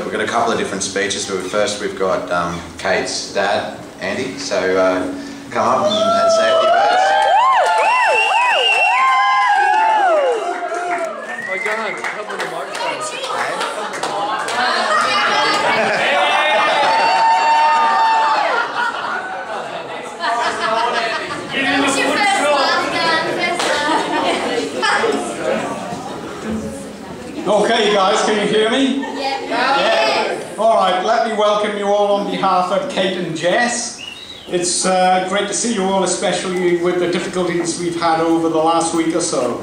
we've got a couple of different speeches, but first we've got Kate's dad, Andy, so come up and say a few words. Oh my God, help with the microphone. Okay guys, can you hear me? Yeah. Alright, let me welcome you all on behalf of Kate and Jess. It's great to see you all, especially with the difficulties we've had over the last week or so.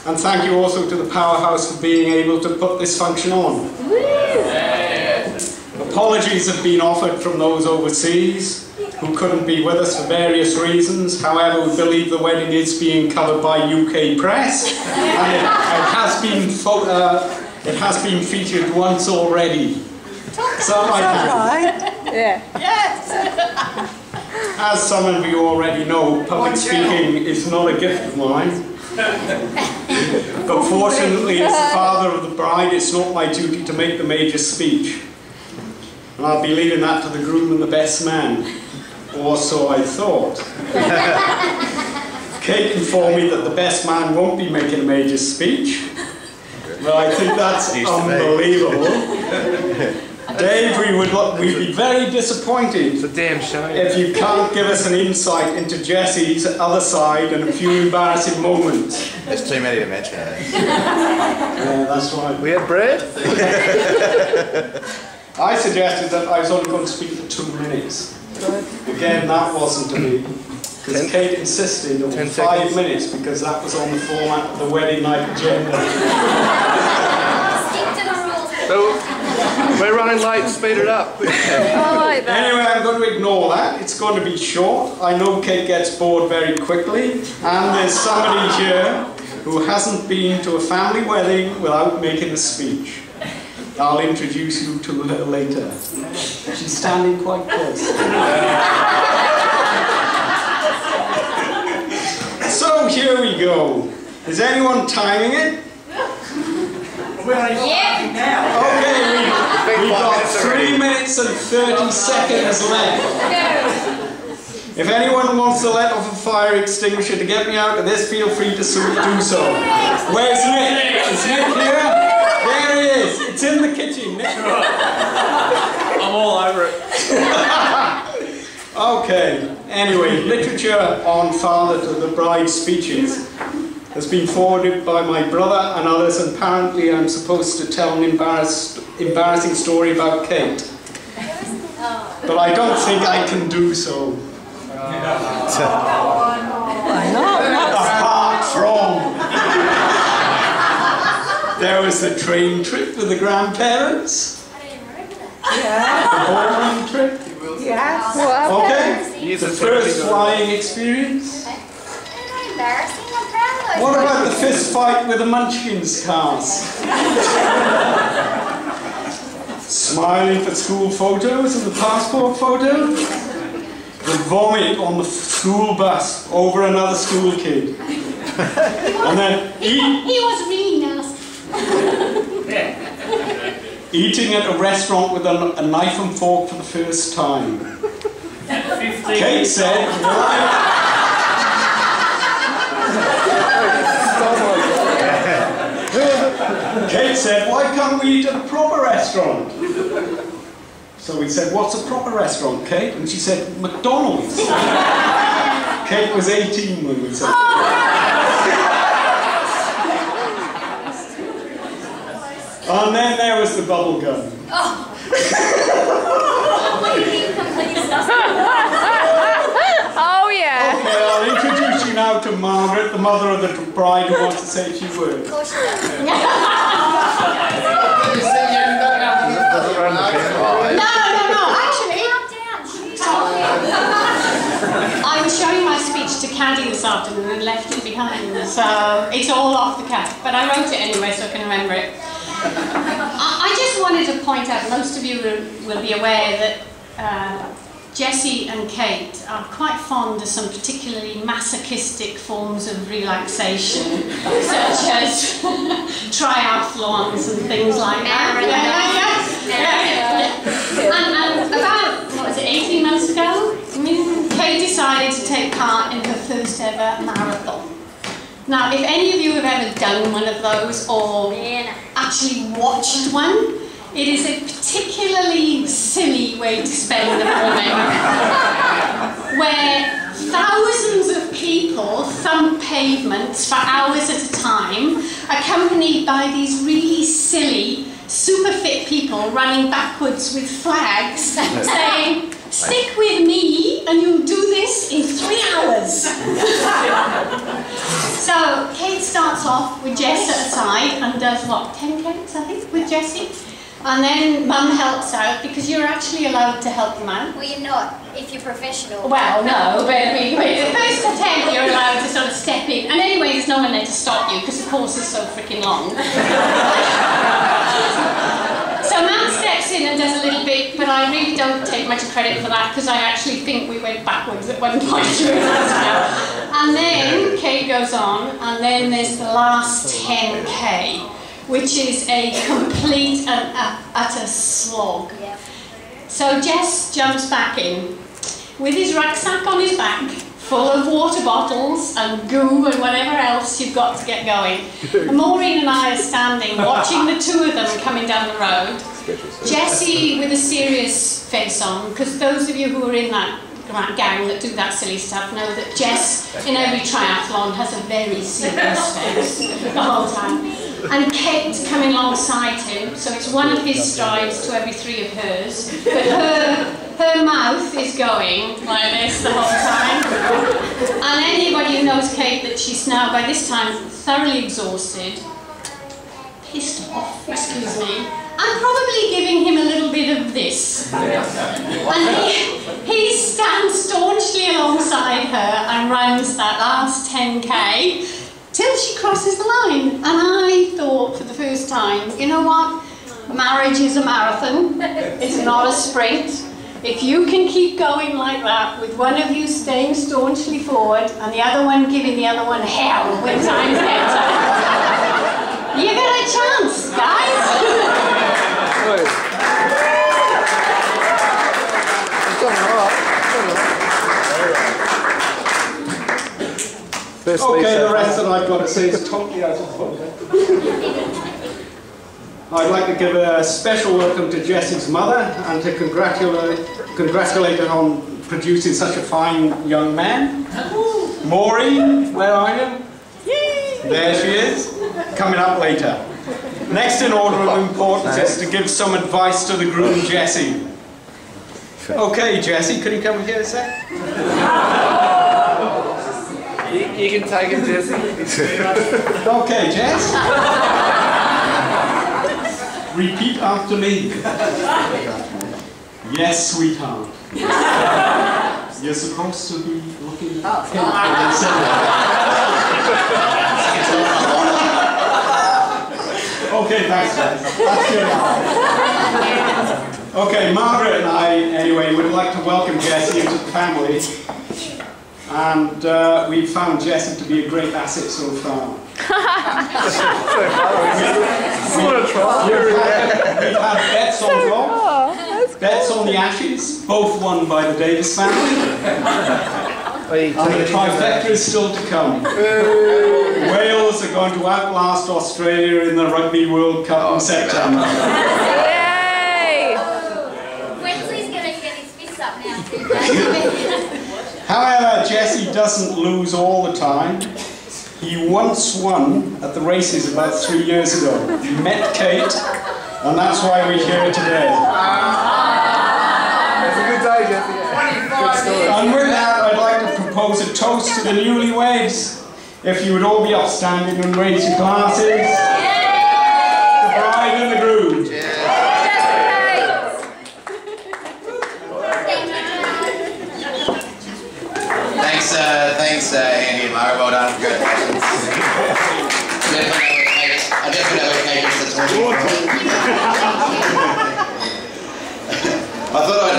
And thank you also to the Powerhouse for being able to put this function on. Apologies have been offered from those overseas who couldn't be with us for various reasons. However, we believe the wedding is being covered by UK press, and it has been featured once already. So Yeah. Yes. As some of you already know, public speaking is not a gift of mine. But fortunately, as the father of the bride, it's not my duty to make the major speech. And I'll be leaving that to the groom and the best man. Or so I thought. Kate informed me that the best man won't be making a major speech. But I think that's unbelievable. Dave, we'd be very disappointed It's a damn shame. if you can't give us an insight into Jesse's other side and a few embarrassing moments. There's too many to mention. Yeah, that's right. We had bread? I suggested that I was only going to speak for 2 minutes. Again, that wasn't to be, because Kate insisted on 5 minutes because that was on the format of the wedding night agenda. Stick to the rules. So, we're running late, speed it up. Anyway, I'm going to ignore that. It's going to be short. I know Kate gets bored very quickly, and there's somebody here who hasn't been to a family wedding without making a speech. I'll introduce you to her later. She's standing quite close. So here we go. Is anyone timing it? Yeah. Okay, we've got 3 minutes and 30 seconds left. If anyone wants to let off a fire extinguisher to get me out of this, feel free to do so. Where's Nick? Is Nick here? There he is. It's in the kitchen, Nick. I'm all over it. Okay, anyway, literature on father to the bride speeches has been forwarded by my brother and others, and apparently I'm supposed to tell an embarrassing story about Kate. But I don't think I can do so. Apart from... There was the train trip with the grandparents. Yeah. The bowling trip. Yes. Okay. The first flying experience. Embarrassing. I'm proud of those. What about the fist fight with the Munchkins cars? Smiling for school photos and the passport photo. The vomit on the school bus over another school kid. And then He was really nasty. eating at a restaurant with a knife and fork for the first time. Kate said, why can't we eat at a proper restaurant? So we said, what's a proper restaurant, Kate? And she said, McDonald's. Kate was 18 when we said that. And then there was the bubble gum. Oh yeah. Okay, I'll introduce you now to Margaret, the mother of the bride, who wants to say a few words. Of course you do. No. Actually, I was showing my speech to Caddy this afternoon and left it behind. So it's all off the cuff. But I wrote it anyway, so I can remember it. I just wanted to point out, most of you will be aware that Jessie and Kate are quite fond of some particularly masochistic forms of relaxation, such as triathlons and things like that. Now, if any of you have ever done one of those or actually watched one, it is a particularly silly way to spend the morning, where thousands of people thump pavements for hours at a time, accompanied by these really silly, super fit people running backwards with flags saying, "Stick with me and you'll do this in 3 hours." So Kate starts off with Jess at her side and does what, 10 Kates I think with Jessie? And then Mum helps out because you're actually allowed to help them out. Well, you're not, if you're professional. Well, no, but the first attempt you're allowed to sort of step in. And anyway, there's no one there to stop you because the course is so freaking long. So Matt steps in and does a little bit, but I really don't take much credit for that because I actually think we went backwards at one point during that. And then Kate goes on, and then there's the last 10K. Which is a complete and utter slog. Yeah. So Jess jumps back in with his rucksack on his back, full of water bottles and goo and whatever else you've got to get going. And Maureen and I are standing watching the two of them coming down the road. Jessie with a serious face on, because those of you who are in that gang that do that silly stuff know that Jess in every triathlon has a very serious face the whole time. And Kate coming alongside him, so it's one of his strides to every 3 of hers, but her mouth is going like this the whole time. And anybody who knows Kate, that she's now by this time thoroughly exhausted, pissed off, excuse me, and probably giving him a little bit of this. And he stands staunchly alongside her and runs that last 10K till she crosses the line. And I thought for the first time, you know what? Marriage is a marathon, it's not a sprint. If you can keep going like that, with one of you staying staunchly forward and the other one giving the other one hell when times get tough, you got a chance, guys. Okay, the rest that I've got to say is totally out of focus. I'd like to give a special welcome to Jessie's mother and to congratulate her on producing such a fine young man. Maureen, where are you? There she is, coming up later. Next in order of importance is to give some advice to the groom, Jessie. Okay, Jessie, could you come here a sec? You can take him, Jesse. Okay, Jess. Repeat after me. Yes, sweetheart. You're supposed to be looking at him. Okay, thanks, Jess. That's good. Okay, Margaret and I, anyway, would like to welcome Jessie into the family. And we've found Jessie to be a great asset so far. We've had bets on golf, bets on the Ashes, both won by the Davis family. And the trifecta is still to come. Wales are going to outlast Australia in the Rugby World Cup in September. Wesley's going to get his fists up now too. However, Jessie doesn't lose all the time. He once won at the races about 3 years ago. He met Kate, and that's why we're here today. It's a good day, Jesse. And with that, I'd like to propose a toast to the newlyweds. If you would all be upstanding and raise your glasses. The bride and the groom. Thanks, Andy and Mara. Well done. Congratulations. I definitely know Kate is the talking. I thought I'd